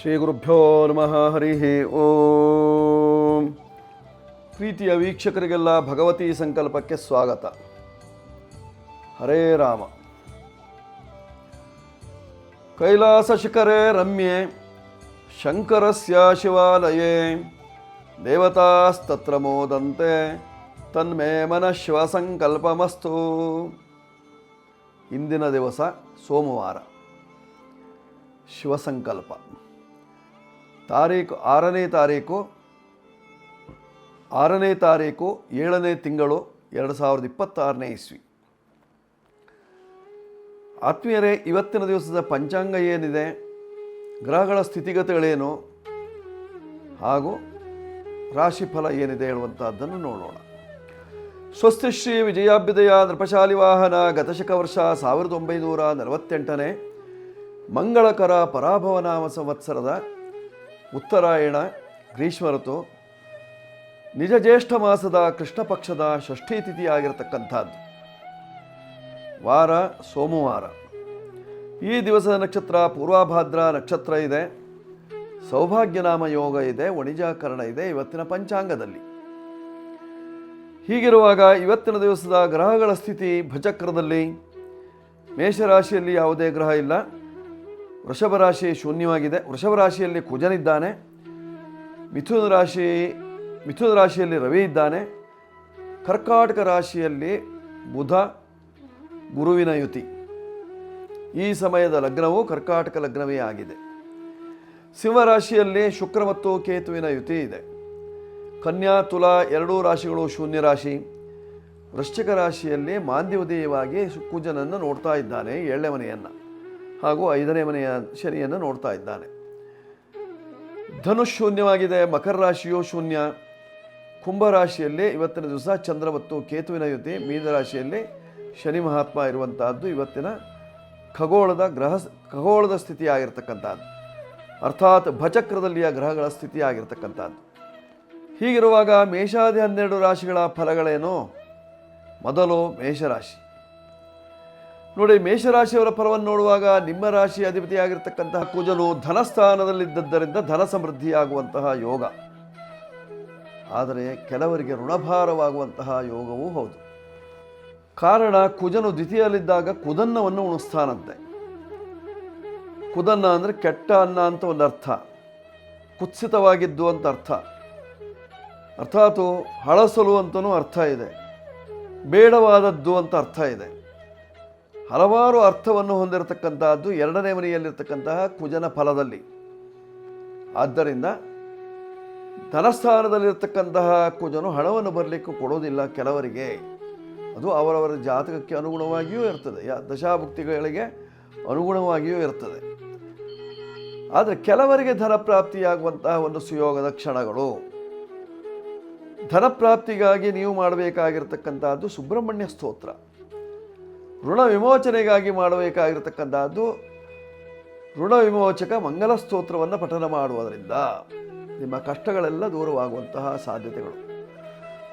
ಶ್ರೀ ಗುರುಭ್ಯೋ ನಮಃ. ಹರಿ ಓಂ. ಪ್ರೀತಿಯ ವೀಕ್ಷಕರಿಗೆಲ್ಲ ಭಗವತಿ ಸಂಕಲ್ಪಕ್ಕೆ ಸ್ವಾಗತ. ಹರೇ ರಾಮ. ಕೈಲಾಸ ಶಿಖರೇ ರಮ್ಯೆ ಶಂಕರಸ್ಯ ಶಿವಾಲಯೇ ದೇವತಾಸ್ತತ್ರ ಮೋದಂತೆ ತನ್ಮೇ ಮನಃ ಶಿವಸಂಕಲ್ಪಮಸ್ತು. ಇಂದಿನ ದಿವಸ ಸೋಮವಾರ, ಶಿವಸಂಕಲ್ಪ. ತಾರೀಖು 6ನೇ ತಾರೀಕು 7ನೇ ತಿಂಗಳು 2026ನೇ ಇಸ್ವಿ. ಆತ್ಮೀಯರೇ, ಇವತ್ತಿನ ದಿವಸದ ಪಂಚಾಂಗ ಏನಿದೆ, ಗ್ರಹಗಳ ಸ್ಥಿತಿಗತಿಗಳೇನು ಹಾಗೂ ರಾಶಿಫಲ ಏನಿದೆ ಹೇಳುವಂಥದ್ದನ್ನು ನೋಡೋಣ. ಸ್ವಸ್ತಿ ಶ್ರೀ ವಿಜಯಾಭ್ಯುದಯ ನೃಪಶಾಲಿ ವಾಹನ ಗತಶಕ ವರ್ಷ 1948ನೇ ಮಂಗಳಕರ ಪರಾಭವನಾಮ ಸಂವತ್ಸರದ ಉತ್ತರಾಯಣ ಗ್ರೀಷ್ಮ ಋತು, ನಿಜ ಜ್ಯೇಷ್ಠ ಮಾಸದ ಕೃಷ್ಣ ಪಕ್ಷದ ಷಷ್ಠಿ ತಿಥಿ ಆಗಿರತಕ್ಕಂಥದ್ದು. ವಾರ ಸೋಮವಾರ. ಈ ದಿವಸದ ನಕ್ಷತ್ರ ಪೂರ್ವಭಾದ್ರ ನಕ್ಷತ್ರ ಇದೆ, ಸೌಭಾಗ್ಯನಾಮ ಯೋಗ ಇದೆ, ವಣಿಜಾಕರಣ ಇದೆ ಇವತ್ತಿನ ಪಂಚಾಂಗದಲ್ಲಿ. ಹೀಗಿರುವಾಗ ಇವತ್ತಿನ ದಿವಸದ ಗ್ರಹಗಳ ಸ್ಥಿತಿ ಭಚಕ್ರದಲ್ಲಿ ಮೇಷರಾಶಿಯಲ್ಲಿ ಯಾವುದೇ ಗ್ರಹ ಇಲ್ಲ. ವೃಷಭ ರಾಶಿ ಶೂನ್ಯವಾಗಿದೆ. ವೃಷಭ ರಾಶಿಯಲ್ಲಿ ಕುಜನಿದ್ದಾನೆ. ಮಿಥುನ ರಾಶಿಯಲ್ಲಿ ರವಿ ಇದ್ದಾನೆ. ಕರ್ಕಾಟಕ ರಾಶಿಯಲ್ಲಿ ಬುಧ ಗುರುವಿನ ಯುತಿ. ಈ ಸಮಯದ ಲಗ್ನವು ಕರ್ಕಾಟಕ ಲಗ್ನವೇ ಆಗಿದೆ. ಸಿಂಹರಾಶಿಯಲ್ಲಿ ಶುಕ್ರ ಮತ್ತು ಕೇತುವಿನ ಯುತಿ ಇದೆ. ಕನ್ಯಾ ತುಲಾ ಎರಡೂ ರಾಶಿಗಳು ಶೂನ್ಯ ರಾಶಿ. ವೃಶ್ಚಿಕ ರಾಶಿಯಲ್ಲಿ ಮಾಂದ್ಯೋದಯವಾಗಿ ಕುಜನನ್ನು ನೋಡ್ತಾ ಇದ್ದಾನೆ, 7ನೇ ಮನೆಯನ್ನು ಹಾಗೂ 5ನೇ ಮನೆಯ ಶನಿಯನ್ನು ನೋಡ್ತಾ ಇದ್ದಾನೆ. ಧನುಷ್ ಶೂನ್ಯವಾಗಿದೆ. ಮಕರ ರಾಶಿಯು ಶೂನ್ಯ. ಕುಂಭರಾಶಿಯಲ್ಲಿ ಇವತ್ತಿನ ದಿವಸ ಚಂದ್ರ ಮತ್ತು ಕೇತುವಿನ ಯುತಿ. ಮೀನರಾಶಿಯಲ್ಲಿ ಶನಿ ಮಹಾತ್ಮ ಇರುವಂತಹದ್ದು ಇವತ್ತಿನ ಖಗೋಳದ ಸ್ಥಿತಿ ಆಗಿರ್ತಕ್ಕಂಥದ್ದು, ಅರ್ಥಾತ್ ಭಚಕ್ರದಲ್ಲಿಯ ಗ್ರಹಗಳ ಸ್ಥಿತಿ ಆಗಿರ್ತಕ್ಕಂಥದ್ದು. ಹೀಗಿರುವಾಗ ಮೇಷಾದಿ 12 ರಾಶಿಗಳ ಫಲಗಳೇನು? ಮೊದಲು ಮೇಷರಾಶಿ ನೋಡಿ. ಮೇಷರಾಶಿಯವರ ಫಲವನ್ನು ನೋಡುವಾಗ ನಿಮ್ಮ ರಾಶಿ ಅಧಿಪತಿಯಾಗಿರ್ತಕ್ಕಂತಹ ಕುಜನು ಧನಸ್ಥಾನದಲ್ಲಿದ್ದದ್ದರಿಂದ ಧನ ಸಮೃದ್ಧಿಯಾಗುವಂತಹ ಯೋಗ, ಆದರೆ ಕೆಲವರಿಗೆ ಋಣಭಾರವಾಗುವಂತಹ ಯೋಗವೂ ಹೌದು. ಕಾರಣ, ಕುಜನು ದ್ವಿತೀಯಲ್ಲಿದ್ದಾಗ ಕುದನ್ನವನ್ನು ಉಣಿಸ್ತಾನಂತೆ. ಕುದನ್ನ ಅಂದರೆ ಕೆಟ್ಟ ಅನ್ನ ಅಂತ ಒಂದು ಅರ್ಥ, ಕುತ್ಸಿತವಾಗಿದ್ದು ಅಂತ ಅರ್ಥ, ಅರ್ಥಾತ್ ಹಳಸಲು ಅಂತಲೂ ಅರ್ಥ ಇದೆ, ಬೇಡವಾದದ್ದು ಅಂತ ಅರ್ಥ ಇದೆ. ಹಲವಾರು ಅರ್ಥವನ್ನು ಹೊಂದಿರತಕ್ಕಂತಹದ್ದು 2ನೇ ಮನೆಯಲ್ಲಿರ್ತಕ್ಕಂತಹ ಕುಜನ ಫಲದಲ್ಲಿ. ಆದ್ದರಿಂದ ಧನಸ್ಥಾನದಲ್ಲಿರ್ತಕ್ಕಂತಹ ಕುಜನು ಹಣವನ್ನು ಬರಲಿಕ್ಕೆ ಕೊಡೋದಿಲ್ಲ ಕೆಲವರಿಗೆ. ಅದು ಅವರವರ ಜಾತಕಕ್ಕೆ ಅನುಗುಣವಾಗಿಯೂ ಇರ್ತದೆ, ದಶಾಭುಕ್ತಿಗಳಿಗೆ ಅನುಗುಣವಾಗಿಯೂ ಇರ್ತದೆ. ಆದರೆ ಕೆಲವರಿಗೆ ಧನಪ್ರಾಪ್ತಿಯಾಗುವಂತಹ ಒಂದು ಸುಯೋಗದ ಕ್ಷಣಗಳು. ಧನಪ್ರಾಪ್ತಿಗಾಗಿ ನೀವು ಮಾಡಬೇಕಾಗಿರ್ತಕ್ಕಂಥದ್ದು ಸುಬ್ರಹ್ಮಣ್ಯ ಸ್ತೋತ್ರ. ಋಣ ವಿಮೋಚನೆಗಾಗಿ ಮಾಡಬೇಕಾಗಿರ್ತಕ್ಕಂಥದ್ದು ಋಣ ವಿಮೋಚಕ ಮಂಗಲ ಸ್ತೋತ್ರವನ್ನು ಪಠನ ಮಾಡುವುದರಿಂದ ನಿಮ್ಮ ಕಷ್ಟಗಳೆಲ್ಲ ದೂರವಾಗುವಂತಹ ಸಾಧ್ಯತೆಗಳು.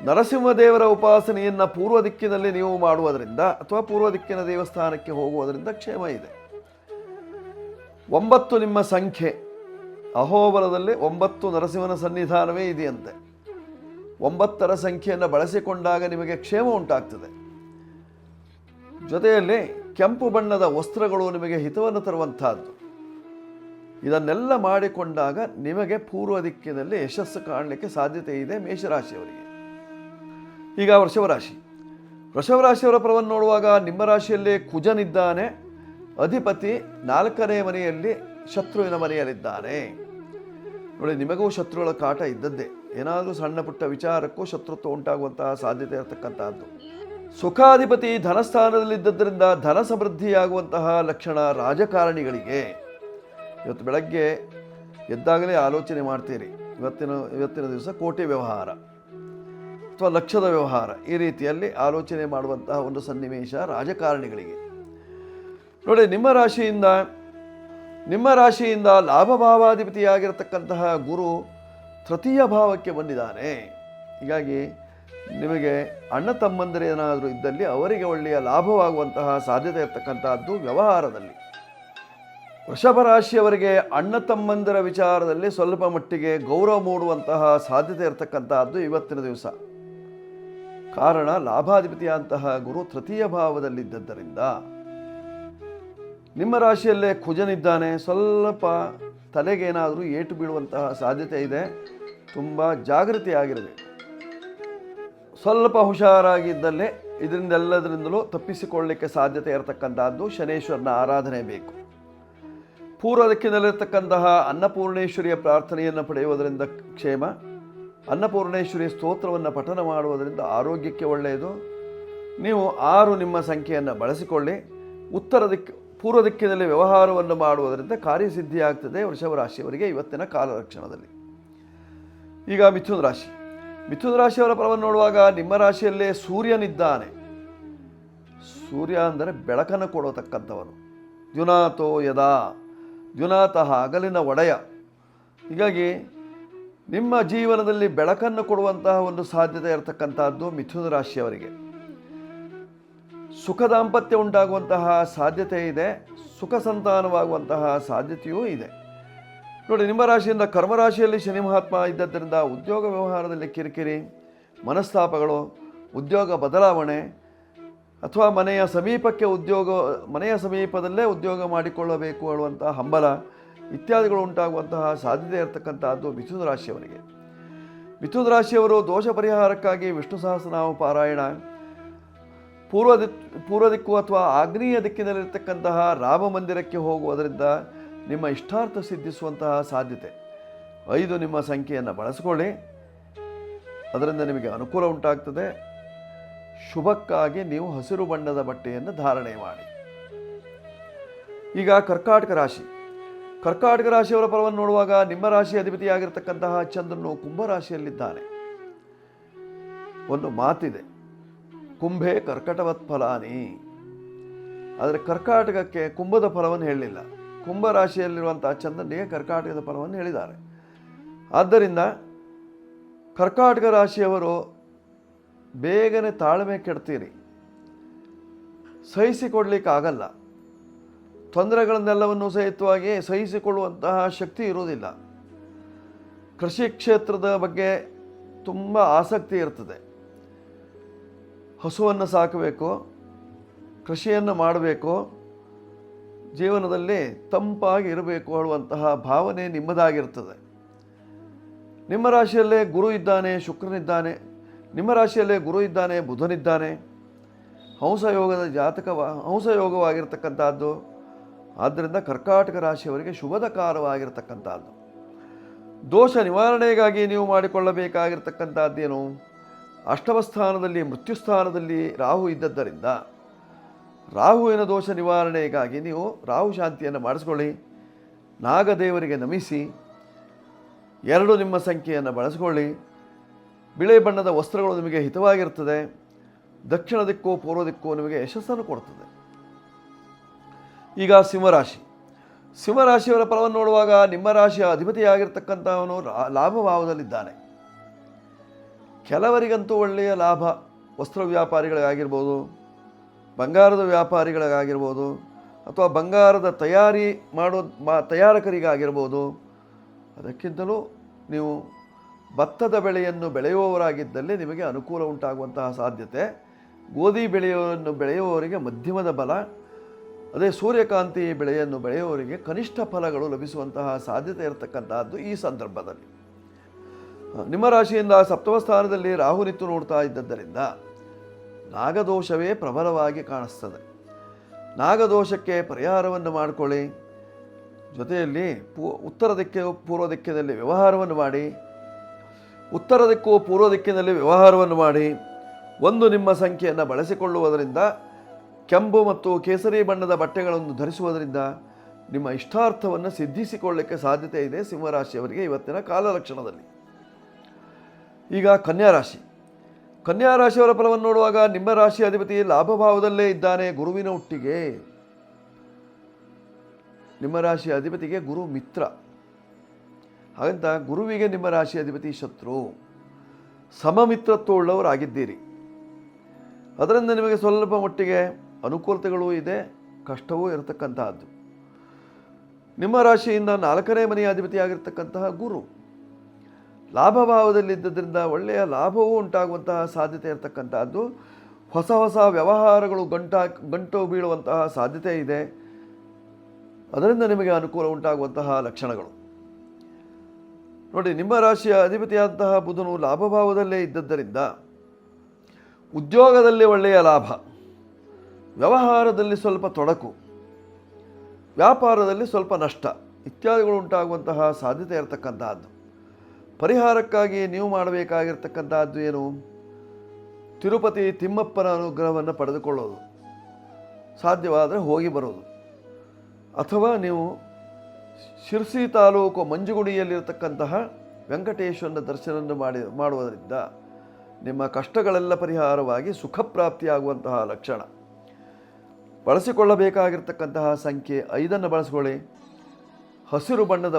ನರಸಿಂಹದೇವರ ಉಪಾಸನೆಯನ್ನು ಪೂರ್ವ ದಿಕ್ಕಿನಲ್ಲಿ ನೀವು ಮಾಡುವುದರಿಂದ ಅಥವಾ ಪೂರ್ವ ದಿಕ್ಕಿನ ದೇವಸ್ಥಾನಕ್ಕೆ ಹೋಗುವುದರಿಂದ ಕ್ಷೇಮ ಇದೆ. 9 ನಿಮ್ಮ ಸಂಖ್ಯೆ. ಅಹೋಬಲದಲ್ಲಿ 9 ನರಸಿಂಹನ ಸನ್ನಿಧಾನವೇ ಇದೆಯಂತೆ. 9ರ ಸಂಖ್ಯೆಯನ್ನು ಬಳಸಿಕೊಂಡಾಗ ನಿಮಗೆ ಕ್ಷೇಮ ಉಂಟಾಗ್ತದೆ. ಜೊತೆಯಲ್ಲಿ ಕೆಂಪು ಬಣ್ಣದ ವಸ್ತ್ರಗಳು ನಿಮಗೆ ಹಿತವನ್ನು ತರುವಂತಹದ್ದು. ಇದನ್ನೆಲ್ಲ ಮಾಡಿಕೊಂಡಾಗ ನಿಮಗೆ ಪೂರ್ವ ದಿಕ್ಕಿನಲ್ಲಿ ಯಶಸ್ಸು ಕಾಣಲಿಕ್ಕೆ ಸಾಧ್ಯತೆ ಇದೆ ಮೇಷರಾಶಿಯವರಿಗೆ. ಈಗ ವೃಷಭ ರಾಶಿಯವರ ಫಲವನ್ನು ನೋಡುವಾಗ ನಿಮ್ಮ ರಾಶಿಯಲ್ಲಿ ಕುಜನಿದ್ದಾನೆ. ಅಧಿಪತಿ 4ನೇ ಮನೆಯಲ್ಲಿ ಶತ್ರುವಿನ ಮನೆಯಲ್ಲಿದ್ದಾನೆ. ನೋಡಿ, ನಿಮಗೂ ಶತ್ರುಗಳ ಕಾಟ ಇದ್ದದ್ದೇ. ಏನಾದರೂ ಸಣ್ಣ ಪುಟ್ಟ ವಿಚಾರಕ್ಕೂ ಶತ್ರುತ್ವ ಉಂಟಾಗುವಂತಹ ಸಾಧ್ಯತೆ ಇರತಕ್ಕಂತಹದ್ದು. ಸುಖಾಧಿಪತಿ ಧನಸ್ಥಾನದಲ್ಲಿದ್ದರಿಂದ ಧನ ಸಮೃದ್ಧಿಯಾಗುವಂತಹ ಲಕ್ಷಣ ರಾಜಕಾರಣಿಗಳಿಗೆ. ಇವತ್ತು ಬೆಳಗ್ಗೆ ಎದ್ದಾಗಲೇ ಆಲೋಚನೆ ಮಾಡ್ತೀರಿ, ಇವತ್ತಿನ ದಿವಸ ಕೋಟಿ ವ್ಯವಹಾರ ಅಥವಾ ಲಕ್ಷದ ವ್ಯವಹಾರ, ಈ ರೀತಿಯಲ್ಲಿ ಆಲೋಚನೆ ಮಾಡುವಂತಹ ಒಂದು ಸನ್ನಿವೇಶ ರಾಜಕಾರಣಿಗಳಿಗೆ. ನೋಡಿ, ನಿಮ್ಮ ರಾಶಿಯಿಂದ ಲಾಭಭಾವಾಧಿಪತಿಯಾಗಿರತಕ್ಕಂತಹ ಗುರು ತೃತೀಯ ಭಾವಕ್ಕೆ ಬಂದಿದ್ದಾನೆ. ಹೀಗಾಗಿ ನಿಮಗೆ ಅಣ್ಣ ತಮ್ಮಂದಿರೇನಾದರೂ ಇದ್ದಲ್ಲಿ ಅವರಿಗೆ ಒಳ್ಳೆಯ ಲಾಭವಾಗುವಂತಹ ಸಾಧ್ಯತೆ ಇರತಕ್ಕಂಥದ್ದು ವ್ಯವಹಾರದಲ್ಲಿ. ವೃಷಭ ರಾಶಿಯವರಿಗೆ ಅಣ್ಣ ತಮ್ಮಂದಿರ ವಿಚಾರದಲ್ಲಿ ಸ್ವಲ್ಪ ಮಟ್ಟಿಗೆ ಗೌರವ ಮೂಡುವಂತಹ ಸಾಧ್ಯತೆ ಇರತಕ್ಕಂತಹದ್ದು ಇವತ್ತಿನ ದಿವಸ. ಕಾರಣ ಲಾಭಾಧಿಪತಿಯಂತಹ ಗುರು ತೃತೀಯ ಭಾವದಲ್ಲಿದ್ದರಿಂದ ನಿಮ್ಮ ರಾಶಿಯಲ್ಲೇ ಕುಜನಿದ್ದಾನೆ. ಸ್ವಲ್ಪ ತಲೆಗೇನಾದರೂ ಏಟು ಬೀಳುವಂತಹ ಸಾಧ್ಯತೆ ಇದೆ. ತುಂಬ ಜಾಗೃತಿಯಾಗಿರಬೇಕು. ಸ್ವಲ್ಪ ಹುಷಾರಾಗಿದ್ದಲ್ಲೇ ಇದರಿಂದೆಲ್ಲದರಿಂದಲೂ ತಪ್ಪಿಸಿಕೊಳ್ಳಲಿಕ್ಕೆ ಸಾಧ್ಯತೆ ಇರತಕ್ಕಂಥದ್ದು ಶನೇಶ್ವರನ ಆರಾಧನೆ ಬೇಕು. ಪೂರ್ವ ದಿಕ್ಕಿನಲ್ಲಿರ್ತಕ್ಕಂತಹ ಅನ್ನಪೂರ್ಣೇಶ್ವರಿಯ ಪ್ರಾರ್ಥನೆಯನ್ನು ಪಡೆಯುವುದರಿಂದ ಕ್ಷೇಮ. ಅನ್ನಪೂರ್ಣೇಶ್ವರಿ ಸ್ತೋತ್ರವನ್ನು ಪಠನ ಮಾಡುವುದರಿಂದ ಆರೋಗ್ಯಕ್ಕೆ ಒಳ್ಳೆಯದು. ನೀವು 6 ನಿಮ್ಮ ಸಂಖ್ಯೆಯನ್ನು ಬಳಸಿಕೊಳ್ಳಿ. ಪೂರ್ವ ದಿಕ್ಕಿನಲ್ಲಿ ವ್ಯವಹಾರವನ್ನು ಮಾಡುವುದರಿಂದ ಕಾರ್ಯಸಿದ್ಧಿಯಾಗ್ತದೆ ವೃಷಭ ರಾಶಿಯವರಿಗೆ ಇವತ್ತಿನ ಕಾಲರಕ್ಷಣದಲ್ಲಿ. ಈಗ ಮಿಥುನ ರಾಶಿ. ಮಿಥುನ ರಾಶಿಯವರ ಫಲವನ್ನು ನೋಡುವಾಗ ನಿಮ್ಮ ರಾಶಿಯಲ್ಲೇ ಸೂರ್ಯನಿದ್ದಾನೆ. ಸೂರ್ಯ ಅಂದರೆ ಬೆಳಕನ್ನು ಕೊಡತಕ್ಕಂಥವನು. ದ್ಯುನಾಥೋ ಯದಾ, ದ್ಯುನಾಥಃ ಹಗಲಿನ ಒಡೆಯ. ಹೀಗಾಗಿ ನಿಮ್ಮ ಜೀವನದಲ್ಲಿ ಬೆಳಕನ್ನು ಕೊಡುವಂತಹ ಒಂದು ಸಾಧ್ಯತೆ ಇರತಕ್ಕಂಥದ್ದು ಮಿಥುನ ರಾಶಿಯವರಿಗೆ. ಸುಖ ದಾಂಪತ್ಯ ಉಂಟಾಗುವಂತಹ ಸಾಧ್ಯತೆ ಇದೆ. ಸುಖ ಸಂತಾನವಾಗುವಂತಹ ಸಾಧ್ಯತೆಯೂ ಇದೆ. ನೋಡಿ, ನಿಮ್ಮ ರಾಶಿಯಿಂದ ಕರ್ಮರಾಶಿಯಲ್ಲಿ ಶನಿ ಮಹಾತ್ಮ ಇದ್ದದ್ದರಿಂದ ಉದ್ಯೋಗ ವ್ಯವಹಾರದಲ್ಲಿ ಕಿರಿಕಿರಿ, ಮನಸ್ತಾಪಗಳು, ಉದ್ಯೋಗ ಬದಲಾವಣೆ ಅಥವಾ ಮನೆಯ ಸಮೀಪದಲ್ಲೇ ಉದ್ಯೋಗ ಮಾಡಿಕೊಳ್ಳಬೇಕು ಅನ್ನುವಂತಹ ಹಂಬಲ ಇತ್ಯಾದಿಗಳು ಉಂಟಾಗುವಂತಹ ಸಾಧ್ಯತೆ ಇರತಕ್ಕಂತಹದ್ದು ಮಿಥುನ ರಾಶಿಯವರಿಗೆ. ಮಿಥುನ ರಾಶಿಯವರು ದೋಷ ಪರಿಹಾರಕ್ಕಾಗಿ ವಿಷ್ಣು ಸಹಸ್ರನಾಮ ಪಾರಾಯಣ, ಪೂರ್ವ ದಿಕ್ಕು ಅಥವಾ ಆಗ್ನೇಯ ದಿಕ್ಕಿನಲ್ಲಿರ್ತಕ್ಕಂತಹ ರಾಮ ಮಂದಿರಕ್ಕೆ ಹೋಗುವುದರಿಂದ ನಿಮ್ಮ ಇಷ್ಟಾರ್ಥ ಸಿದ್ಧಿಸುವಂತಹ ಸಾಧ್ಯತೆ. 5 ನಿಮ್ಮ ಸಂಖ್ಯೆಯನ್ನು ಬಳಸಿಕೊಳ್ಳಿ. ಅದರಿಂದ ನಿಮಗೆ ಅನುಕೂಲ ಉಂಟಾಗ್ತದೆ. ಶುಭಕ್ಕಾಗಿ ನೀವು ಹಸಿರು ಬಣ್ಣದ ಬಟ್ಟೆಯನ್ನು ಧಾರಣೆ ಮಾಡಿ. ಈಗ ಕರ್ಕಾಟಕ ರಾಶಿ. ಕರ್ಕಾಟಕ ರಾಶಿಯವರ ಫಲವನ್ನು ನೋಡುವಾಗ ನಿಮ್ಮ ರಾಶಿ ಅಧಿಪತಿಯಾಗಿರ್ತಕ್ಕಂತಹ ಚಂದ್ರನು ಕುಂಭರಾಶಿಯಲ್ಲಿದ್ದಾನೆ. ಒಂದು ಮಾತಿದೆ, ಕುಂಭೆ ಕರ್ಕಟವತ್ ಫಲಾನಿ. ಆದರೆ ಕರ್ಕಾಟಕಕ್ಕೆ ಕುಂಭದ ಫಲವನ್ನು ಹೇಳಲಿಲ್ಲ. ಕುಂಭ ರಾಶಿಯಲ್ಲಿರುವಂತಹ ಚಂದ್ರನಿಗೆ ಕರ್ಕಾಟಕದ ಫಲವನ್ನು ಹೇಳಿದ್ದಾರೆ. ಆದ್ದರಿಂದ ಕರ್ಕಾಟಕ ರಾಶಿಯವರು ಬೇಗನೆ ತಾಳ್ಮೆ ಕೆಡ್ತೀರಿ. ಸಹಿಸಿಕೊಡ್ಲಿಕ್ಕಾಗಲ್ಲ. ತೊಂದರೆಗಳನ್ನೆಲ್ಲವನ್ನು ಸಹಿತವಾಗಿ ಸಹಿಸಿಕೊಳ್ಳುವಂತಹ ಶಕ್ತಿ ಇರುವುದಿಲ್ಲ. ಕೃಷಿ ಕ್ಷೇತ್ರದ ಬಗ್ಗೆ ತುಂಬ ಆಸಕ್ತಿ ಇರ್ತದೆ. ಹಸುವನ್ನು ಸಾಕಬೇಕು, ಕೃಷಿಯನ್ನು ಮಾಡಬೇಕು, ಜೀವನದಲ್ಲಿ ತಂಪಾಗಿ ಇರಬೇಕು ಹೇಳುವಂತಹ ಭಾವನೆ ನಿಮ್ಮದಾಗಿರ್ತದೆ. ನಿಮ್ಮ ರಾಶಿಯಲ್ಲೇ ಗುರು ಇದ್ದಾನೆ, ಶುಕ್ರನಿದ್ದಾನೆ. ನಿಮ್ಮ ರಾಶಿಯಲ್ಲೇ ಗುರು ಇದ್ದಾನೆ, ಬುಧನಿದ್ದಾನೆ. ಹಂಸಯೋಗವಾಗಿರ್ತಕ್ಕಂಥದ್ದು. ಆದ್ದರಿಂದ ಕರ್ಕಾಟಕ ರಾಶಿಯವರಿಗೆ ಶುಭದಕಾರವಾಗಿರ್ತಕ್ಕಂಥದ್ದು. ದೋಷ ನಿವಾರಣೆಗಾಗಿ ನೀವು ಮಾಡಿಕೊಳ್ಳಬೇಕಾಗಿರ್ತಕ್ಕಂಥದ್ದೇನು? ಅಷ್ಟಮ ಸ್ಥಾನದಲ್ಲಿ ಮೃತ್ಯುಸ್ಥಾನದಲ್ಲಿ ರಾಹು ಇದ್ದದ್ದರಿಂದ ರಾಹುವಿನ ದೋಷ ನಿವಾರಣೆಗಾಗಿ ನೀವು ರಾಹು ಶಾಂತಿಯನ್ನು ಮಾಡಿಸ್ಕೊಳ್ಳಿ. ನಾಗದೇವರಿಗೆ ನಮಿಸಿ. 2 ನಿಮ್ಮ ಸಂಖ್ಯೆಯನ್ನು ಬಳಸಿಕೊಳ್ಳಿ. ಬಿಳಿ ಬಣ್ಣದ ವಸ್ತ್ರಗಳು ನಿಮಗೆ ಹಿತವಾಗಿರ್ತದೆ. ದಕ್ಷಿಣ ದಿಕ್ಕು ಪೂರ್ವ ದಿಕ್ಕು ನಿಮಗೆ ಯಶಸ್ಸನ್ನು ಕೊಡ್ತದೆ. ಈಗ ಸಿಂಹರಾಶಿ. ಸಿಂಹರಾಶಿಯವರ ಫಲವನ್ನು ನೋಡುವಾಗ ನಿಮ್ಮ ರಾಶಿಯ ಅಧಿಪತಿಯಾಗಿರ್ತಕ್ಕಂಥವನು ಲಾಭಭಾವದಲ್ಲಿದ್ದಾನೆ. ಕೆಲವರಿಗಂತೂ ಒಳ್ಳೆಯ ಲಾಭ. ವಸ್ತ್ರ ವ್ಯಾಪಾರಿಗಳಿಗಾಗಿರ್ಬೋದು, ಬಂಗಾರದ ವ್ಯಾಪಾರಿಗಳಿಗಾಗಿರ್ಬೋದು, ಅಥವಾ ಬಂಗಾರದ ತಯಾರಕರಿಗಾಗಿರ್ಬೋದು. ಅದಕ್ಕಿಂತಲೂ ನೀವು ಭತ್ತದ ಬೆಳೆಯನ್ನು ಬೆಳೆಯುವವರಾಗಿದ್ದಲ್ಲಿ ನಿಮಗೆ ಅನುಕೂಲ ಉಂಟಾಗುವಂತಹ ಸಾಧ್ಯತೆ. ಗೋಧಿ ಬೆಳೆಯುವವರಿಗೆ ಮಧ್ಯಮದ ಬಲ. ಅದೇ ಸೂರ್ಯಕಾಂತಿ ಬೆಳೆಯನ್ನು ಬೆಳೆಯುವವರಿಗೆ ಕನಿಷ್ಠ ಫಲಗಳು ಲಭಿಸುವಂತಹ ಸಾಧ್ಯತೆ ಇರತಕ್ಕಂತಹದ್ದು ಈ ಸಂದರ್ಭದಲ್ಲಿ. ನಿಮ್ಮ ರಾಶಿಯಿಂದ ಸಪ್ತಮ ಸ್ಥಾನದಲ್ಲಿ ರಾಹು ನಿಂತು ನೋಡ್ತಾ ಇದ್ದದ್ದರಿಂದ ನಾಗದೋಷವೇ ಪ್ರಬಲವಾಗಿ ಕಾಣಿಸ್ತದೆ. ನಾಗದೋಷಕ್ಕೆ ಪರಿಹಾರವನ್ನು ಮಾಡಿಕೊಳ್ಳಿ. ಜೊತೆಯಲ್ಲಿ ಉತ್ತರ ದಿಕ್ಕು ಪೂರ್ವ ದಿಕ್ಕಿನಲ್ಲಿ ವ್ಯವಹಾರವನ್ನು ಮಾಡಿ. ಉತ್ತರ ದಿಕ್ಕು ಪೂರ್ವ ದಿಕ್ಕಿನಲ್ಲಿ ವ್ಯವಹಾರವನ್ನು ಮಾಡಿ 1 ನಿಮ್ಮ ಸಂಖ್ಯೆಯನ್ನು ಬಳಸಿಕೊಳ್ಳುವುದರಿಂದ, ಕೆಂಪು ಮತ್ತು ಕೇಸರಿ ಬಣ್ಣದ ಬಟ್ಟೆಗಳನ್ನು ಧರಿಸುವುದರಿಂದ ನಿಮ್ಮ ಇಷ್ಟಾರ್ಥವನ್ನು ಸಿದ್ಧಿಸಿಕೊಳ್ಳಲಿಕ್ಕೆ ಸಾಧ್ಯತೆ ಇದೆ ಸಿಂಹರಾಶಿಯವರಿಗೆ ಇವತ್ತಿನ ಕಾಲಲಕ್ಷಣದಲ್ಲಿ. ಈಗ ಕನ್ಯಾರಾಶಿ. ಕನ್ಯಾರಾಶಿಯವರ ಫಲವನ್ನು ನೋಡುವಾಗ ನಿಮ್ಮ ರಾಶಿ ಅಧಿಪತಿ ಲಾಭಭಾವದಲ್ಲೇ ಇದ್ದಾನೆ ಗುರುವಿನ ಒಟ್ಟಿಗೆ. ನಿಮ್ಮ ರಾಶಿಯ ಅಧಿಪತಿಗೆ ಗುರು ಮಿತ್ರ. ಹಾಗಂತ ಗುರುವಿಗೆ ನಿಮ್ಮ ರಾಶಿ ಅಧಿಪತಿ ಶತ್ರು. ಸಮಮಿತ್ರತ್ವ ಉಳ್ಳವರಾಗಿದ್ದೀರಿ. ಅದರಿಂದ ನಿಮಗೆ ಸ್ವಲ್ಪ ಮಟ್ಟಿಗೆ ಅನುಕೂಲತೆಗಳೂ ಇದೆ, ಕಷ್ಟವೂ ಇರತಕ್ಕಂತಹದ್ದು. ನಿಮ್ಮ ರಾಶಿಯಿಂದ 4ನೇ ಮನೆಯ ಅಧಿಪತಿಯಾಗಿರ್ತಕ್ಕಂತಹ ಗುರು ಲಾಭಭಾವದಲ್ಲಿದ್ದರಿಂದ ಒಳ್ಳೆಯ ಲಾಭವೂ ಉಂಟಾಗುವಂತಹ ಸಾಧ್ಯತೆ ಇರತಕ್ಕಂತಹದ್ದು. ಹೊಸ ಹೊಸ ವ್ಯವಹಾರಗಳು ಗಂಟು ಬೀಳುವಂತಹ ಸಾಧ್ಯತೆ ಇದೆ. ಅದರಿಂದ ನಿಮಗೆ ಅನುಕೂಲ ಉಂಟಾಗುವಂತಹ ಲಕ್ಷಣಗಳು. ನೋಡಿ, ನಿಮ್ಮ ರಾಶಿಯ ಅಧಿಪತಿಯಾದಂತಹ ಬುಧನು ಲಾಭಭಾವದಲ್ಲೇ ಇದ್ದದ್ದರಿಂದ ಉದ್ಯೋಗದಲ್ಲಿ ಒಳ್ಳೆಯ ಲಾಭ, ವ್ಯವಹಾರದಲ್ಲಿ ಸ್ವಲ್ಪ ತೊಡಕು, ವ್ಯಾಪಾರದಲ್ಲಿ ಸ್ವಲ್ಪ ನಷ್ಟ ಇತ್ಯಾದಿಗಳು ಉಂಟಾಗುವಂತಹ ಸಾಧ್ಯತೆ ಇರತಕ್ಕಂತಹದ್ದು. ಪರಿಹಾರಕ್ಕಾಗಿ ನೀವು ಮಾಡಬೇಕಾಗಿರ್ತಕ್ಕಂತಹದ್ದು ಏನು? ತಿರುಪತಿ ತಿಮ್ಮಪ್ಪನ ಅನುಗ್ರಹವನ್ನು ಪಡೆದುಕೊಳ್ಳೋದು, ಸಾಧ್ಯವಾದರೆ ಹೋಗಿ ಬರೋದು, ಅಥವಾ ನೀವು ಶಿರ್ಸಿ ತಾಲೂಕು ಮಂಜುಗುಡಿಯಲ್ಲಿರತಕ್ಕಂತಹ ವೆಂಕಟೇಶ್ವರನ ದರ್ಶನವನ್ನು ಮಾಡುವುದರಿಂದ ನಿಮ್ಮ ಕಷ್ಟಗಳೆಲ್ಲ ಪರಿಹಾರವಾಗಿ ಸುಖ ಪ್ರಾಪ್ತಿಯಾಗುವಂತಹ ಲಕ್ಷಣ. ಬಳಸಿಕೊಳ್ಳಬೇಕಾಗಿರ್ತಕ್ಕಂತಹ ಸಂಖ್ಯೆ 5 ಬಳಸಿಕೊಳ್ಳಿ. ಹಸಿರು ಬಣ್ಣದ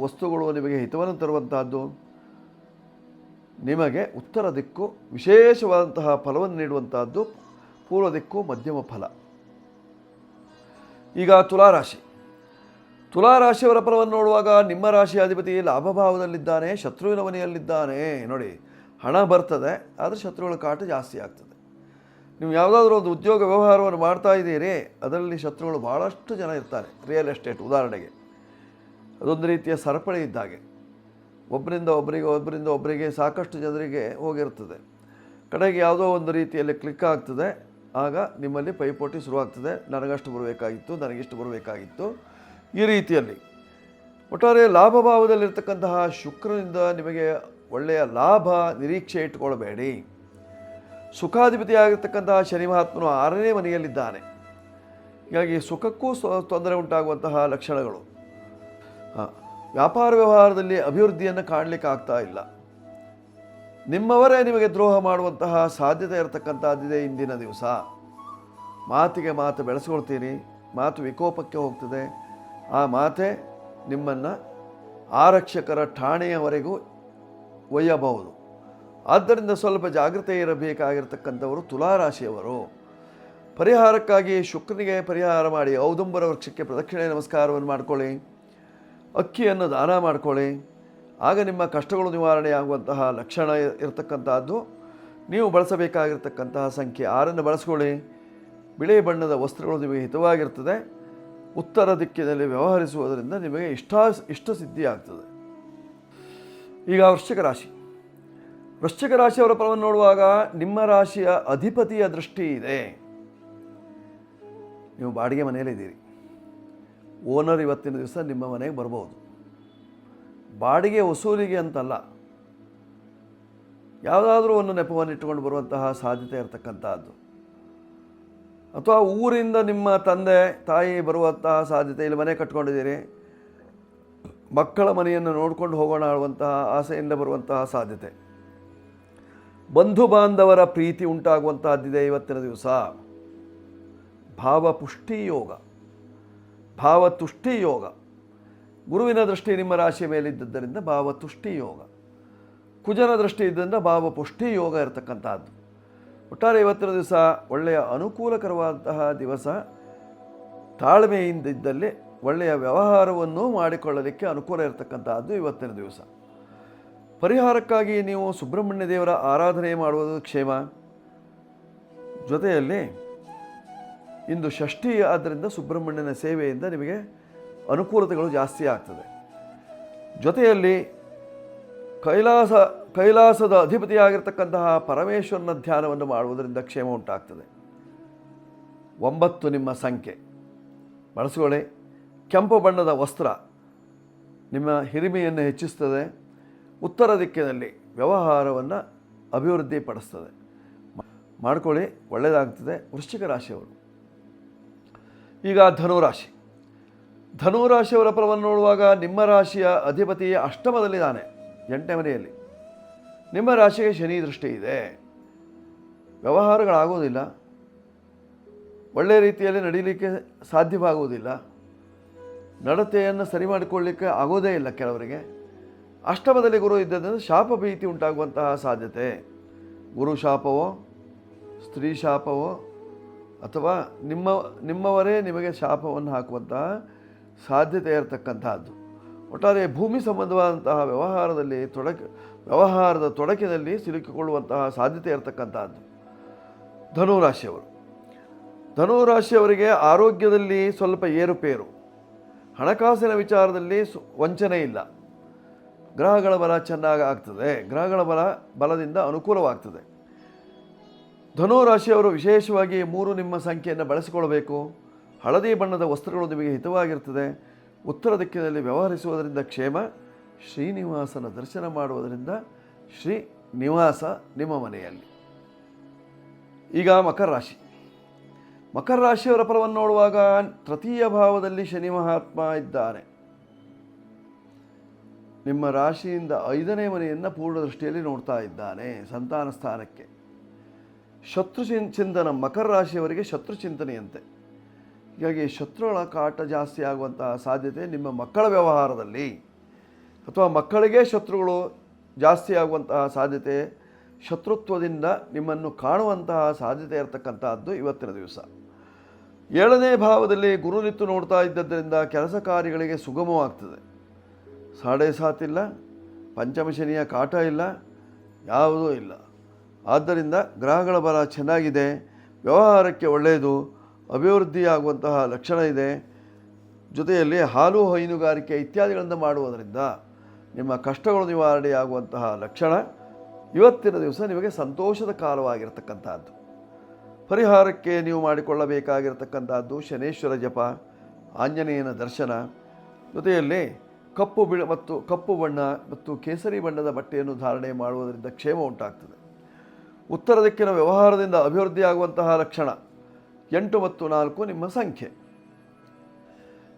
ವಸ್ತುಗಳು ನಿಮಗೆ ಹಿತವನ್ನು ತರುವಂತಹದ್ದು. ನಿಮಗೆ ಉತ್ತರ ದಿಕ್ಕು ವಿಶೇಷವಾದಂತಹ ಫಲವನ್ನು ನೀಡುವಂತಹದ್ದು, ಪೂರ್ವ ದಿಕ್ಕು ಮಧ್ಯಮ ಫಲ. ಈಗ ತುಲಾರಾಶಿಯವರ ಫಲವನ್ನು ನೋಡುವಾಗ ನಿಮ್ಮ ರಾಶಿಯ ಅಧಿಪತಿ ಲಾಭಭಾವದಲ್ಲಿದ್ದಾನೆ, ಶತ್ರುವಿನ ಮನೆಯಲ್ಲಿದ್ದಾನೆ. ನೋಡಿ, ಹಣ ಬರ್ತದೆ, ಆದರೆ ಶತ್ರುಗಳ ಕಾಟ ಜಾಸ್ತಿ ಆಗ್ತದೆ. ನೀವು ಯಾವುದಾದ್ರೂ ಒಂದು ಉದ್ಯೋಗ ವ್ಯವಹಾರವನ್ನು ಮಾಡ್ತಾ ಇದ್ದೀರಿ, ಅದರಲ್ಲಿ ಶತ್ರುಗಳು ಭಾಳಷ್ಟು ಜನ ಇರ್ತಾರೆ. ರಿಯಲ್ ಎಸ್ಟೇಟ್ ಉದಾಹರಣೆಗೆ ಅದೊಂದು ರೀತಿಯ ಸರಪಳಿ ಇದ್ದಾಗೆ, ಒಬ್ಬರಿಂದ ಒಬ್ಬರಿಗೆ ಸಾಕಷ್ಟು ಜನರಿಗೆ ಹೋಗಿರ್ತದೆ. ಕಡೆಗೆ ಯಾವುದೋ ಒಂದು ರೀತಿಯಲ್ಲಿ ಕ್ಲಿಕ್ ಆಗ್ತದೆ, ಆಗ ನಿಮ್ಮಲ್ಲಿ ಪೈಪೋಟಿ ಶುರುವಾಗ್ತದೆ. ನನಗಷ್ಟು ನನಗಿಷ್ಟು ಬರಬೇಕಾಗಿತ್ತು. ಈ ರೀತಿಯಲ್ಲಿ ಒಟ್ಟಾರೆ ಲಾಭಭಾವದಲ್ಲಿರ್ತಕ್ಕಂತಹ ಶುಕ್ರನಿಂದ ನಿಮಗೆ ಒಳ್ಳೆಯ ಲಾಭ ನಿರೀಕ್ಷೆ ಇಟ್ಟುಕೊಳ್ಳಬೇಡಿ. ಸುಖಾಧಿಪತಿಯಾಗಿರ್ತಕ್ಕಂತಹ ಶನಿ ಮಹಾತ್ಮನು 6ನೇ ಮನೆಯಲ್ಲಿದ್ದಾನೆ. ಹೀಗಾಗಿ ಸುಖಕ್ಕೂ ತೊಂದರೆ ಉಂಟಾಗುವಂತಹ ಲಕ್ಷಣಗಳು. ವ್ಯಾಪಾರ ವ್ಯವಹಾರದಲ್ಲಿ ಅಭಿವೃದ್ಧಿಯನ್ನು ಕಾಣಲಿಕ್ಕೆ ಆಗ್ತಾ ಇಲ್ಲ. ನಿಮ್ಮವರೇ ನಿಮಗೆ ದ್ರೋಹ ಮಾಡುವಂತಹ ಸಾಧ್ಯತೆ ಇರತಕ್ಕಂಥದ್ದಿದೆ. ಇಂದಿನ ದಿವಸ ಮಾತಿಗೆ ಮಾತು ಬೆಳೆಸ್ಕೊಳ್ತೀರಿ, ಮಾತು ವಿಕೋಪಕ್ಕೆ ಹೋಗ್ತದೆ. ಆ ಮಾತೆ ನಿಮ್ಮನ್ನು ಆರಕ್ಷಕರ ಠಾಣೆಯವರೆಗೂ ಒಯ್ಯಬಹುದು. ಆದ್ದರಿಂದ ಸ್ವಲ್ಪ ಜಾಗೃತೆ ಇರಬೇಕಾಗಿರ್ತಕ್ಕಂಥವರು ತುಲಾರಾಶಿಯವರು. ಪರಿಹಾರಕ್ಕಾಗಿ ಶುಕ್ರನಿಗೆ ಪರಿಹಾರ ಮಾಡಿ ಔದುಂಬರ ವೃಕ್ಷಕ್ಕೆ ಪ್ರದಕ್ಷಿಣೆ ನಮಸ್ಕಾರವನ್ನು ಮಾಡಿಕೊಳ್ಳಿ, ಅಕ್ಕಿಯನ್ನು ದಾನ ಮಾಡಿಕೊಳ್ಳಿ. ಆಗ ನಿಮ್ಮ ಕಷ್ಟಗಳು ನಿವಾರಣೆಯಾಗುವಂತಹ ಲಕ್ಷಣ ಇರತಕ್ಕಂಥದ್ದು. ನೀವು ಬಳಸಬೇಕಾಗಿರ್ತಕ್ಕಂತಹ ಸಂಖ್ಯೆ 6 ಬಳಸ್ಕೊಳ್ಳಿ. ಬಿಳಿ ಬಣ್ಣದ ವಸ್ತ್ರಗಳು ನಿಮಗೆ ಹಿತವಾಗಿರ್ತದೆ. ಉತ್ತರ ದಿಕ್ಕಿನಲ್ಲಿ ವ್ಯವಹರಿಸುವುದರಿಂದ ನಿಮಗೆ ಇಷ್ಟ ಸಿದ್ಧಿ ಆಗ್ತದೆ. ಈಗ ವೃಶ್ಚಿಕ ರಾಶಿಯವರ ಫಲವನ್ನು ನೋಡುವಾಗ ನಿಮ್ಮ ರಾಶಿಯ ಅಧಿಪತಿಯ ದೃಷ್ಟಿ ಇದೆ. ನೀವು ಬಾಡಿಗೆ ಮನೆಯಲ್ಲಿದ್ದೀರಿ. ಓನರ್ ಇವತ್ತಿನ ದಿವಸ ನಿಮ್ಮ ಮನೆಗೆ ಬರ್ಬೋದು. ಬಾಡಿಗೆ ವಸೂಲಿಗೆ ಅಂತಲ್ಲ, ಯಾವುದಾದ್ರೂ ಒಂದು ನೆಪವನ್ನು ಇಟ್ಟುಕೊಂಡು ಬರುವಂತಹ ಸಾಧ್ಯತೆ ಇರತಕ್ಕಂಥದ್ದು. ಅಥವಾ ಊರಿಂದ ನಿಮ್ಮ ತಂದೆ ತಾಯಿ ಬರುವಂತಹ ಸಾಧ್ಯತೆ. ಇಲ್ಲಿ ಮನೆ ಕಟ್ಕೊಂಡಿದ್ದೀರಿ, ಮಕ್ಕಳ ಮನೆಯನ್ನು ನೋಡ್ಕೊಂಡು ಹೋಗೋಣ ಆಡುವಂತಹ ಆಸೆಯಿಂದ ಬರುವಂತಹ ಸಾಧ್ಯತೆ. ಬಂಧು ಬಾಂಧವರ ಪ್ರೀತಿ ಉಂಟಾಗುವಂತಹದ್ದಿದೆ ಇವತ್ತಿನ ದಿವಸ. ಭಾವತುಷ್ಟಿ ಯೋಗ. ಗುರುವಿನ ದೃಷ್ಟಿ ನಿಮ್ಮ ರಾಶಿಯ ಮೇಲಿದ್ದರಿಂದ ಭಾವತುಷ್ಟಿ ಯೋಗ, ಕುಜನ ದೃಷ್ಟಿ ಇದ್ದರಿಂದ ಭಾವಪುಷ್ಟಿ ಯೋಗ ಇರತಕ್ಕಂಥದ್ದು. ಒಟ್ಟಾರೆ ಇವತ್ತಿನ ದಿವಸ ಒಳ್ಳೆಯ ಅನುಕೂಲಕರವಾದಂತಹ ದಿವಸ. ತಾಳ್ಮೆಯಿಂದಿದ್ದಲ್ಲಿ ಒಳ್ಳೆಯ ವ್ಯವಹಾರವನ್ನು ಮಾಡಿಕೊಳ್ಳಲಿಕ್ಕೆ ಅನುಕೂಲ ಇರತಕ್ಕಂಥದ್ದು ಇವತ್ತಿನ ದಿವಸ. ಪರಿಹಾರಕ್ಕಾಗಿ ನೀವು ಸುಬ್ರಹ್ಮಣ್ಯ ದೇವರ ಆರಾಧನೆ ಮಾಡುವುದು ಕ್ಷೇಮ. ಜೊತೆಯಲ್ಲಿ ಇಂದು ಷಷ್ಠಿ ಆದ್ದರಿಂದ ಸುಬ್ರಹ್ಮಣ್ಯನ ಸೇವೆಯಿಂದ ನಿಮಗೆ ಅನುಕೂಲತೆಗಳು ಜಾಸ್ತಿ ಆಗ್ತದೆ. ಜೊತೆಯಲ್ಲಿ ಕೈಲಾಸದ ಅಧಿಪತಿಯಾಗಿರ್ತಕ್ಕಂತಹ ಪರಮೇಶ್ವರನ ಧ್ಯಾನವನ್ನು ಮಾಡುವುದರಿಂದ ಕ್ಷೇಮ ಉಂಟಾಗ್ತದೆ. 9 ನಿಮ್ಮ ಸಂಖ್ಯೆ ಬಳಸಿಕೊಳ್ಳಿ. ಕೆಂಪು ಬಣ್ಣದ ವಸ್ತ್ರ ನಿಮ್ಮ ಹಿರಿಮೆಯನ್ನು ಹೆಚ್ಚಿಸ್ತದೆ. ಉತ್ತರ ದಿಕ್ಕಿನಲ್ಲಿ ವ್ಯವಹಾರವನ್ನು ಅಭಿವೃದ್ಧಿಪಡಿಸ್ತದೆ. ಮಾಡಿಕೊಳ್ಳಿ, ಒಳ್ಳೆಯದಾಗ್ತದೆ. ವೃಶ್ಚಿಕ ರಾಶಿಯವರು. ಈಗ ಧನುರಾಶಿಯವರ ಫಲವನ್ನು ನೋಡುವಾಗ ನಿಮ್ಮ ರಾಶಿಯ ಅಧಿಪತಿ ಅಷ್ಟಮದಲ್ಲಿದ್ದಾನೆ, 8ನೇ ಮನೆಯಲ್ಲಿ. ನಿಮ್ಮ ರಾಶಿಗೆ ಶನಿ ದೃಷ್ಟಿ ಇದೆ. ವ್ಯವಹಾರಗಳಾಗೋದಿಲ್ಲ, ಒಳ್ಳೆಯ ರೀತಿಯಲ್ಲಿ ನಡೀಲಿಕ್ಕೆ ಸಾಧ್ಯವಾಗುವುದಿಲ್ಲ. ನಡತೆಯನ್ನು ಸರಿ ಮಾಡಿಕೊಳ್ಳಲಿಕ್ಕೆ ಆಗೋದೇ ಇಲ್ಲ ಕೆಲವರಿಗೆ. ಅಷ್ಟಮದಲ್ಲಿ ಗುರು ಇದ್ದದ್ದರಿಂದ ಶಾಪ ಭೀತಿ ಉಂಟಾಗುವಂತಹ ಸಾಧ್ಯತೆ. ಗುರು ಶಾಪವೋ, ಸ್ತ್ರೀ ಶಾಪವೋ, ಅಥವಾ ನಿಮ್ಮವರೇ ನಿಮಗೆ ಶಾಪವನ್ನು ಹಾಕುವಂತಹ ಸಾಧ್ಯತೆ ಇರತಕ್ಕಂತಹದ್ದು. ಒಟ್ಟಾರೆ ಭೂಮಿ ಸಂಬಂಧವಾದಂತಹ ವ್ಯವಹಾರದ ತೊಡಕಿನಲ್ಲಿ ಸಿಲುಕಿಕೊಳ್ಳುವಂತಹ ಸಾಧ್ಯತೆ ಇರತಕ್ಕಂತಹದ್ದು. ಧನುರಾಶಿಯವರಿಗೆ ಆರೋಗ್ಯದಲ್ಲಿ ಸ್ವಲ್ಪ ಏರುಪೇರು, ಹಣಕಾಸಿನ ವಿಚಾರದಲ್ಲಿ ವಂಚನೆ ಇಲ್ಲ. ಗ್ರಹಗಳ ಬಲ ಚೆನ್ನಾಗಿ ಆಗ್ತದೆ, ಗ್ರಹಗಳ ಬಲದಿಂದ ಅನುಕೂಲವಾಗ್ತದೆ. ಧನುರಾಶಿಯವರು ವಿಶೇಷವಾಗಿ 3 ನಿಮ್ಮ ಸಂಖ್ಯೆಯನ್ನು ಬಳಸಿಕೊಳ್ಳಬೇಕು. ಹಳದಿ ಬಣ್ಣದ ವಸ್ತ್ರಗಳು ನಿಮಗೆ ಹಿತವಾಗಿರ್ತದೆ. ಉತ್ತರ ದಿಕ್ಕಿನಲ್ಲಿ ವ್ಯವಹರಿಸುವುದರಿಂದ ಕ್ಷೇಮ. ಶ್ರೀನಿವಾಸನ ದರ್ಶನ ಮಾಡುವುದರಿಂದ ಶ್ರೀನಿವಾಸ ನಿಮ್ಮ ಮನೆಯಲ್ಲಿ. ಈಗ ಮಕರ ರಾಶಿಯವರ ಫಲವನ್ನು ನೋಡುವಾಗ ತೃತೀಯ ಭಾವದಲ್ಲಿ ಶನಿ ಮಹಾತ್ಮ ಇದ್ದಾನೆ. ನಿಮ್ಮ ರಾಶಿಯಿಂದ 5ನೇ ಮನೆಯನ್ನು ಪೂರ್ಣ ದೃಷ್ಟಿಯಲ್ಲಿ ನೋಡ್ತಾ ಇದ್ದಾನೆ, ಸಂತಾನ ಸ್ಥಾನಕ್ಕೆ. ಚಿಂತನ ಮಕರ ರಾಶಿಯವರಿಗೆ ಶತ್ರು ಚಿಂತನೆಯಂತೆ. ಹೀಗಾಗಿ ಶತ್ರುಗಳ ಕಾಟ ಜಾಸ್ತಿ ಆಗುವಂತಹ ಸಾಧ್ಯತೆ ನಿಮ್ಮ ಮಕ್ಕಳ ವ್ಯವಹಾರದಲ್ಲಿ, ಅಥವಾ ಮಕ್ಕಳಿಗೆ ಶತ್ರುಗಳು ಜಾಸ್ತಿ ಆಗುವಂತಹ ಸಾಧ್ಯತೆ, ಶತ್ರುತ್ವದಿಂದ ನಿಮ್ಮನ್ನು ಕಾಣುವಂತಹ ಸಾಧ್ಯತೆ ಇರತಕ್ಕಂತಹದ್ದು ಇವತ್ತಿನ ದಿವಸ. 7ನೇ ಭಾವದಲ್ಲಿ ಗುರು ನಿತ್ತು ನೋಡ್ತಾ ಇದ್ದದ್ದರಿಂದ ಕೆಲಸ ಕಾರ್ಯಗಳಿಗೆ ಸುಗಮವಾಗ್ತದೆ. ಸಾಡೆ ಸಾತಿಲ್ಲ, ಪಂಚಮ ಶನಿಯ ಕಾಟ ಇಲ್ಲ, ಯಾವುದೂ ಇಲ್ಲ. ಆದ್ದರಿಂದ ಗ್ರಹಗಳ ಬಲ ಚೆನ್ನಾಗಿದೆ, ವ್ಯವಹಾರಕ್ಕೆ ಒಳ್ಳೆಯದು, ಅಭಿವೃದ್ಧಿಯಾಗುವಂತಹ ಲಕ್ಷಣ ಇದೆ. ಜೊತೆಯಲ್ಲಿ ಹಾಲು ಹೈನುಗಾರಿಕೆ ಇತ್ಯಾದಿಗಳನ್ನು ಮಾಡುವುದರಿಂದ ನಿಮ್ಮ ಕಷ್ಟಗಳು ನಿವಾರಣೆಯಾಗುವಂತಹ ಲಕ್ಷಣ. ಇವತ್ತಿನ ದಿವಸ ನಿಮಗೆ ಸಂತೋಷದ ಕಾಲವಾಗಿರತಕ್ಕಂಥದ್ದು. ಪರಿಹಾರಕ್ಕೆ ನೀವು ಮಾಡಿಕೊಳ್ಳಬೇಕಾಗಿರತಕ್ಕಂಥದ್ದು ಶನೇಶ್ವರ ಜಪ, ಆಂಜನೇಯನ ದರ್ಶನ. ಜೊತೆಯಲ್ಲಿ ಕಪ್ಪು ಬಣ್ಣ ಮತ್ತು ಕೇಸರಿ ಬಣ್ಣದ ಬಟ್ಟೆಯನ್ನು ಧಾರಣೆ ಮಾಡುವುದರಿಂದ ಕ್ಷೇಮ ಉಂಟಾಗ್ತದೆ. ಉತ್ತರ ದಿಕ್ಕಿನ ವ್ಯವಹಾರದಿಂದ ಅಭಿವೃದ್ಧಿಯಾಗುವಂತಹ ಲಕ್ಷಣ. 8 ಮತ್ತು 4 ನಿಮ್ಮ ಸಂಖ್ಯೆ.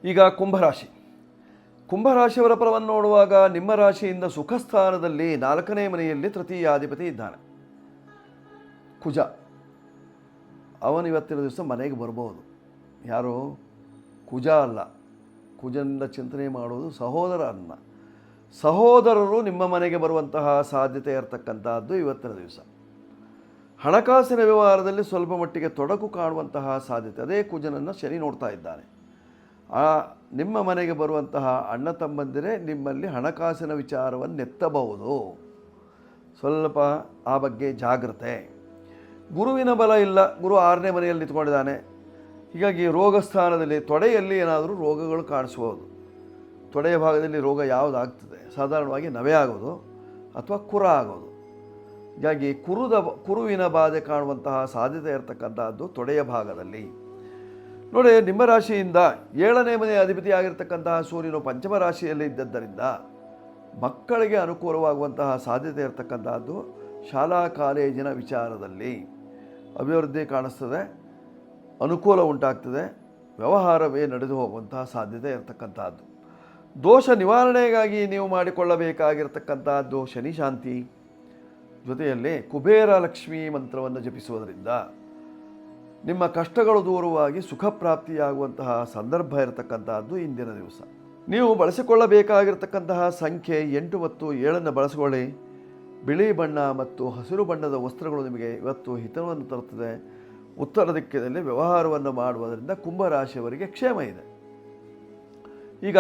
ಈಗ ಕುಂಭರಾಶಿಯವರ ಫಲವನ್ನು ನೋಡುವಾಗ ನಿಮ್ಮ ರಾಶಿಯಿಂದ ಸುಖ ಸ್ಥಾನದಲ್ಲಿ 4ನೇ ಮನೆಯಲ್ಲಿ ತೃತೀಯಾಧಿಪತಿ ಇದ್ದಾನೆ ಕುಜ. ಅವನು ಇವತ್ತಿನ ದಿವಸ ಮನೆಗೆ ಬರ್ಬೋದು. ಯಾರು? ಕುಜ ಅಲ್ಲ, ಕುಜನಿಂದ ಚಿಂತನೆ ಮಾಡುವುದು ಸಹೋದರರು ನಿಮ್ಮ ಮನೆಗೆ ಬರುವಂತಹ ಸಾಧ್ಯತೆ ಇರತಕ್ಕಂತಹದ್ದು ಇವತ್ತಿನ ದಿವಸ. ಹಣಕಾಸಿನ ವ್ಯವಹಾರದಲ್ಲಿ ಸ್ವಲ್ಪ ಮಟ್ಟಿಗೆ ತೊಡಕು ಕಾಣುವಂತಹ ಸಾಧ್ಯತೆ. ಅದೇ ಕುಜನನ್ನು ಶನಿ ನೋಡ್ತಾ ಇದ್ದಾನೆ. ನಿಮ್ಮ ಮನೆಗೆ ಬರುವಂತಹ ಅಣ್ಣ ತಮ್ಮಂದಿರೇ ನಿಮ್ಮಲ್ಲಿ ಹಣಕಾಸಿನ ವಿಚಾರವನ್ನು ಎತ್ತಬಹುದು. ಸ್ವಲ್ಪ ಆ ಬಗ್ಗೆ ಜಾಗ್ರತೆ. ಗುರುವಿನ ಬಲ ಇಲ್ಲ, ಗುರು 6ನೇ ಮನೆಯಲ್ಲಿ ನಿಂತ್ಕೊಂಡಿದ್ದಾನೆ. ಹೀಗಾಗಿ ರೋಗ ಸ್ಥಾನದಲ್ಲಿ ತೊಡೆಯಲ್ಲಿ ಏನಾದರೂ ರೋಗಗಳು ಕಾಣಿಸ್ಬೋದು. ತೊಡೆಯ ಭಾಗದಲ್ಲಿ ರೋಗ ಯಾವುದಾಗ್ತದೆ? ಸಾಧಾರಣವಾಗಿ ನವೆ ಆಗೋದು ಅಥವಾ ಕುರ ಆಗೋದು. ಹೀಗಾಗಿ ಕುರುವಿನ ಬಾಧೆ ಕಾಣುವಂತಹ ಸಾಧ್ಯತೆ ಇರತಕ್ಕಂತಹದ್ದು ತೊಡೆಯ ಭಾಗದಲ್ಲಿ. ನೋಡಿ, ನಿಮ್ಮ ರಾಶಿಯಿಂದ 7ನೇ ಮನೆಯ ಅಧಿಪತಿಯಾಗಿರ್ತಕ್ಕಂತಹ ಸೂರ್ಯನು ಪಂಚಮ ರಾಶಿಯಲ್ಲಿ ಇದ್ದದ್ದರಿಂದ ಮಕ್ಕಳಿಗೆ ಅನುಕೂಲವಾಗುವಂತಹ ಸಾಧ್ಯತೆ ಇರತಕ್ಕಂತಹದ್ದು. ಶಾಲಾ ಕಾಲೇಜಿನ ವಿಚಾರದಲ್ಲಿ ಅಭಿವೃದ್ಧಿ ಕಾಣಿಸ್ತದೆ, ಅನುಕೂಲ ಉಂಟಾಗ್ತದೆ, ವ್ಯವಹಾರವೇ ನಡೆದು ಹೋಗುವಂತಹ ಸಾಧ್ಯತೆ ಇರತಕ್ಕಂತಹದ್ದು. ದೋಷ ನಿವಾರಣೆಗಾಗಿ ನೀವು ಮಾಡಿಕೊಳ್ಳಬೇಕಾಗಿರ್ತಕ್ಕಂತಹದ್ದು ಶನಿ ಶಾಂತಿ. ಜೊತೆಯಲ್ಲಿ ಕುಬೇರ ಲಕ್ಷ್ಮೀ ಮಂತ್ರವನ್ನು ಜಪಿಸುವುದರಿಂದ ನಿಮ್ಮ ಕಷ್ಟಗಳು ದೂರವಾಗಿ ಸುಖ ಪ್ರಾಪ್ತಿಯಾಗುವಂತಹ ಸಂದರ್ಭ ಇರತಕ್ಕಂತಹದ್ದು ಇಂದಿನ ದಿವಸ. ನೀವು ಬಳಸಿಕೊಳ್ಳಬೇಕಾಗಿರ್ತಕ್ಕಂತಹ ಸಂಖ್ಯೆ 8 ಮತ್ತು 7 ಬಳಸಿಕೊಳ್ಳಿ. ಬಿಳಿ ಬಣ್ಣ ಮತ್ತು ಹಸಿರು ಬಣ್ಣದ ವಸ್ತ್ರಗಳು ನಿಮಗೆ ಇವತ್ತು ಹಿತವನ್ನು ತರುತ್ತದೆ. ಉತ್ತರ ದಿಕ್ಕಿನಲ್ಲಿ ವ್ಯವಹಾರವನ್ನು ಮಾಡುವುದರಿಂದ ಕುಂಭರಾಶಿಯವರಿಗೆ ಕ್ಷೇಮ ಇದೆ. ಈಗ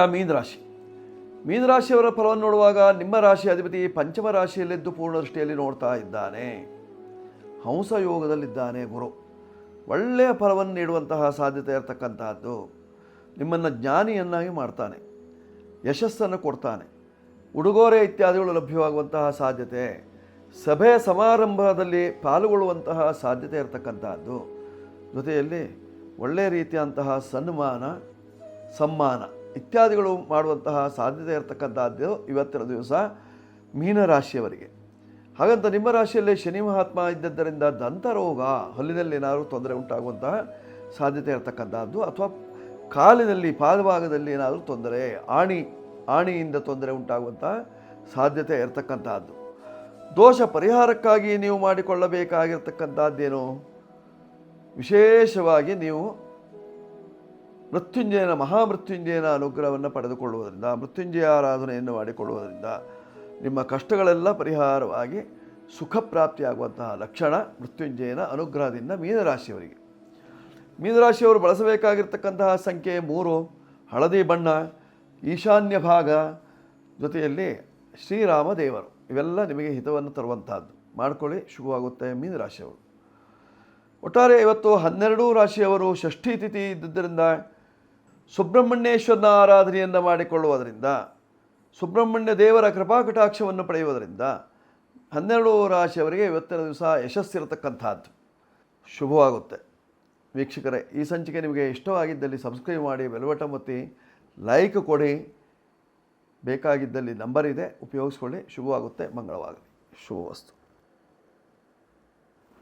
ಮೀನರಾಶಿಯವರ ಫಲವನ್ನು ನೋಡುವಾಗ ನಿಮ್ಮ ರಾಶಿ ಅಧಿಪತಿ ಪಂಚಮ ರಾಶಿಯಲ್ಲಿದ್ದು ಪೂರ್ಣ ದೃಷ್ಟಿಯಲ್ಲಿ ನೋಡ್ತಾ ಇದ್ದಾನೆ. ಹಂಸ ಯೋಗದಲ್ಲಿದ್ದಾನೆ ಗುರು. ಒಳ್ಳೆಯ ಫಲವನ್ನು ನೀಡುವಂತಹ ಸಾಧ್ಯತೆ ಇರತಕ್ಕಂತಹದ್ದು. ನಿಮ್ಮನ್ನು ಜ್ಞಾನಿಯನ್ನಾಗಿ ಮಾಡ್ತಾನೆ, ಯಶಸ್ಸನ್ನು ಕೊಡ್ತಾನೆ, ಉಡುಗೊರೆ ಇತ್ಯಾದಿಗಳು ಲಭ್ಯವಾಗುವಂತಹ ಸಾಧ್ಯತೆ, ಸಭೆ ಸಮಾರಂಭದಲ್ಲಿ ಪಾಲ್ಗೊಳ್ಳುವಂತಹ ಸಾಧ್ಯತೆ ಇರತಕ್ಕಂತಹದ್ದು. ಜೊತೆಯಲ್ಲಿ ಒಳ್ಳೆಯ ರೀತಿಯಂತಹ ಸಮ್ಮಾನ ಇತ್ಯಾದಿಗಳು ಮಾಡುವಂತಹ ಸಾಧ್ಯತೆ ಇರತಕ್ಕಂತಹದ್ದು ಇವತ್ತಿನ ದಿವಸ ಮೀನರಾಶಿಯವರಿಗೆ. ಹಾಗಂತ ನಿಮ್ಮ ರಾಶಿಯಲ್ಲಿ ಶನಿ ಮಹಾತ್ಮ ಇದ್ದದ್ದರಿಂದ ದಂತರೋಗ, ಹಲ್ಲಿನಲ್ಲಿ ಏನಾದರೂ ತೊಂದರೆ ಉಂಟಾಗುವಂತಹ ಸಾಧ್ಯತೆ ಇರತಕ್ಕಂತಹದ್ದು, ಅಥವಾ ಕಾಲಿನಲ್ಲಿ ಪಾದಭಾಗದಲ್ಲಿ ಏನಾದರೂ ತೊಂದರೆ, ಆಣಿಯಿಂದ ತೊಂದರೆ ಉಂಟಾಗುವಂತಹ ಸಾಧ್ಯತೆ ಇರತಕ್ಕಂತಹದ್ದು. ದೋಷ ಪರಿಹಾರಕ್ಕಾಗಿ ನೀವು ಮಾಡಿಕೊಳ್ಳಬೇಕಾಗಿರ್ತಕ್ಕಂಥದ್ದೇನು? ವಿಶೇಷವಾಗಿ ನೀವು ಮಹಾಮೃತ್ಯುಂಜಯನ ಅನುಗ್ರಹವನ್ನು ಪಡೆದುಕೊಳ್ಳುವುದರಿಂದ, ಮೃತ್ಯುಂಜಯ ಆರಾಧನೆಯನ್ನು ಮಾಡಿಕೊಳ್ಳುವುದರಿಂದ ನಿಮ್ಮ ಕಷ್ಟಗಳೆಲ್ಲ ಪರಿಹಾರವಾಗಿ ಸುಖ ಪ್ರಾಪ್ತಿಯಾಗುವಂತಹ ಲಕ್ಷಣ ಮೃತ್ಯುಂಜಯನ ಅನುಗ್ರಹದಿಂದ ಮೀನರಾಶಿಯವರಿಗೆ. ಮೀನರಾಶಿಯವರು ಬಳಸಬೇಕಾಗಿರ್ತಕ್ಕಂತಹ ಸಂಖ್ಯೆ 3, ಹಳದಿ ಬಣ್ಣ, ಈಶಾನ್ಯ ಭಾಗ, ಜೊತೆಯಲ್ಲಿ ಶ್ರೀರಾಮ ದೇವರು, ಇವೆಲ್ಲ ನಿಮಗೆ ಹಿತವನ್ನು ತರುವಂತಹದ್ದು. ಮಾಡ್ಕೊಳ್ಳಿ, ಶುಭವಾಗುತ್ತೆ ಮೀನ ರಾಶಿಯವರು. ಒಟ್ಟಾರೆ ಇವತ್ತು 12 ರಾಶಿಯವರು ಷಷ್ಠಿ ತಿಥಿ ಇದ್ದುದರಿಂದ ಸುಬ್ರಹ್ಮಣ್ಯೇಶ್ವರನ ಆರಾಧನೆಯನ್ನು ಮಾಡಿಕೊಳ್ಳುವುದರಿಂದ, ಸುಬ್ರಹ್ಮಣ್ಯ ದೇವರ ಕೃಪಾಕಟಾಕ್ಷವನ್ನು ಪಡೆಯುವುದರಿಂದ 12 ರಾಶಿಯವರಿಗೆ ಇವತ್ತಿನ ದಿವಸ ಯಶಸ್ಸಿರತಕ್ಕಂಥದ್ದು, ಶುಭವಾಗುತ್ತೆ. ವೀಕ್ಷಕರೇ, ಈ ಸಂಚಿಕೆ ನಿಮಗೆ ಇಷ್ಟವಾಗಿದ್ದಲ್ಲಿ ಸಬ್ಸ್ಕ್ರೈಬ್ ಮಾಡಿ, ಬೆಲ್ ಬಟನ್ ಒತ್ತಿ, ಲೈಕ್ ಕೊಡಿ. ಬೇಕಾಗಿದ್ದಲ್ಲಿ ನಂಬರ್ ಇದೆ, ಉಪಯೋಗಿಸ್ಕೊಳ್ಳಿ. ಶುಭವಾಗುತ್ತೆ, ಮಂಗಳವಾಗಲಿ, ಶುಭವಸ್ತು.